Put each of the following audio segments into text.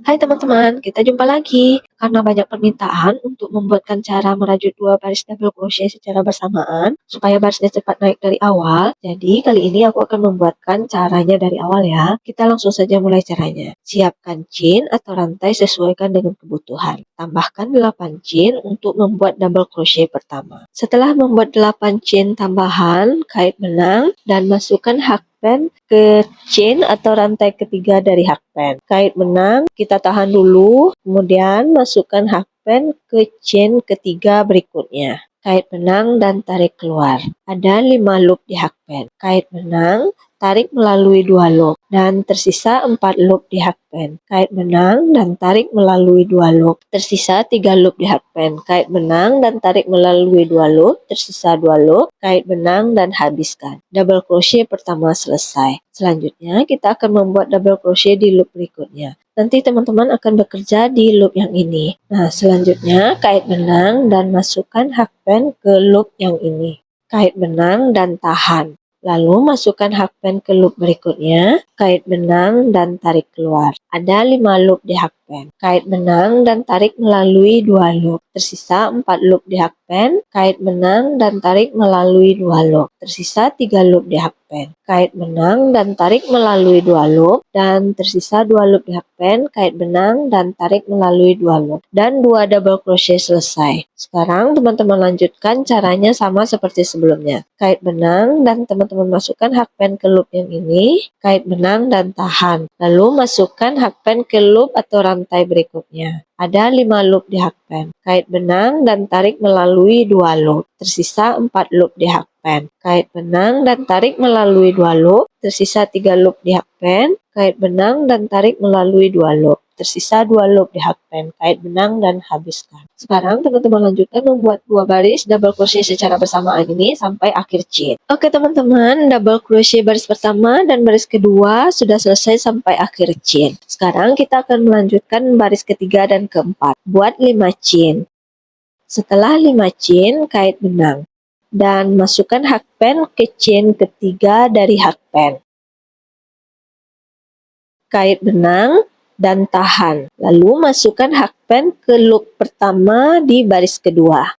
Hai teman-teman, kita jumpa lagi. Karena banyak permintaan untuk membuatkan cara merajut dua baris double crochet secara bersamaan, supaya barisnya cepat naik dari awal, jadi kali ini aku akan membuatkan caranya dari awal ya. Kita langsung saja mulai caranya. Siapkan chain atau rantai sesuaikan dengan kebutuhan. Tambahkan 8 chain untuk membuat double crochet pertama. Setelah membuat 8 chain tambahan, kait benang, dan masukkan hakpen ke chain atau rantai ketiga dari hakpen. Kait benang kita tahan dulu, kemudian masukkan hakpen ke chain ketiga berikutnya. Kait benang dan tarik keluar. Ada 5 loop di hakpen. Kait benang, tarik melalui 2 loop dan tersisa 4 loop di hakpen. Kait benang dan tarik melalui 2 loop. Tersisa 3 loop di hakpen. Kait benang dan tarik melalui 2 loop, tersisa 2 loop. Kait benang dan habiskan. Double crochet pertama selesai. Selanjutnya kita akan membuat double crochet di loop berikutnya. Nanti teman-teman akan bekerja di loop yang ini. Nah, selanjutnya kait benang dan masukkan hakpen ke loop yang ini. Kait benang dan tahan. Lalu masukkan hakpen ke loop berikutnya, kait benang dan tarik keluar. Ada 5 loop di hakpen. Kait benang dan tarik melalui 2 loop. Tersisa 4 loop di hakpen, kait benang dan tarik melalui 2 loop. Tersisa 3 loop di hakpen. Kait benang dan tarik melalui 2 loop dan tersisa 2 loop di hakpen, kait benang dan tarik melalui 2 loop. Dan 2 double crochet selesai. Sekarang teman-teman lanjutkan caranya sama seperti sebelumnya. Kait benang dan teman-teman masukkan hakpen ke loop yang ini, kait benang dan tahan. Lalu masukkan hakpen ke loop atau rantai berikutnya. Ada 5 loop di hakpen. Kait benang dan tarik melalui 2 loop. Tersisa 4 loop di hakpen. Kait benang dan tarik melalui 2 loop. Tersisa 3 loop di hakpen. Kait benang dan tarik melalui 2 loop. Tersisa 2 loop di hakpen, kait benang dan habiskan. Sekarang teman-teman lanjutkan membuat 2 baris double crochet secara bersamaan ini sampai akhir chain. Oke teman-teman, double crochet baris pertama dan baris kedua sudah selesai sampai akhir chain. Sekarang kita akan melanjutkan baris ketiga dan keempat. Buat 5 chain. Setelah 5 chain, kait benang dan masukkan hakpen ke chain ketiga dari hakpen. Kait benang dan tahan. Lalu masukkan hakpen ke loop pertama di baris kedua.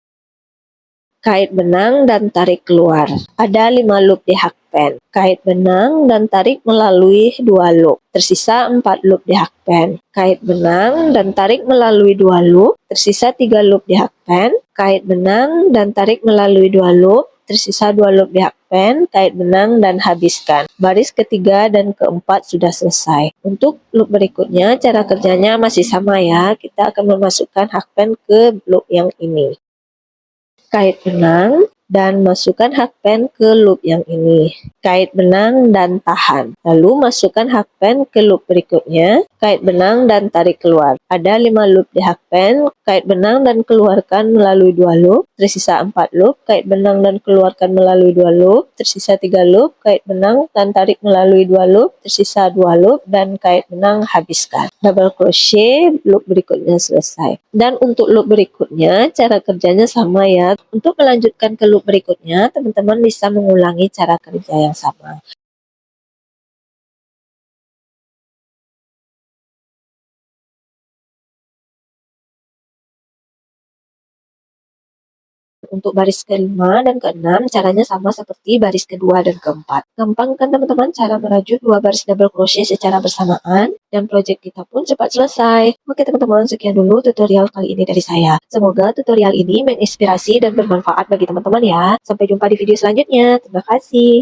Kait benang dan tarik keluar. Ada 5 loop di hakpen. Kait benang dan tarik melalui 2 loop. Tersisa 4 loop di hakpen. Kait benang dan tarik melalui 2 loop. Tersisa 3 loop di hakpen. Kait benang dan tarik melalui 2 loop. Tersisa 2 loop di hakpen, kait benang dan habiskan. Baris ketiga dan keempat sudah selesai. Untuk loop berikutnya cara kerjanya masih sama ya. Kita akan memasukkan hakpen ke loop yang ini. Kait benang dan masukkan hakpen ke loop yang ini. Kait benang dan tahan. Lalu masukkan hakpen ke loop berikutnya. Kait benang dan tarik keluar. Ada 5 loop di hakpen. Kait benang dan keluarkan melalui 2 loop. Tersisa 4 loop. Kait benang dan keluarkan melalui 2 loop. Tersisa 3 loop. Kait benang dan tarik melalui 2 loop. Tersisa 2 loop dan kait benang habiskan. Double crochet loop berikutnya selesai. Dan untuk loop berikutnya cara kerjanya sama ya. Untuk melanjutkan ke loop berikutnya, teman-teman bisa mengulangi cara kerja yang sama. Untuk baris kelima dan keenam, caranya sama seperti baris kedua dan keempat. Gampang kan teman-teman cara merajut 2 baris double crochet secara bersamaan, dan project kita pun cepat selesai. Oke teman-teman, sekian dulu tutorial kali ini dari saya. Semoga tutorial ini menginspirasi dan bermanfaat bagi teman-teman ya. Sampai jumpa di video selanjutnya. Terima kasih.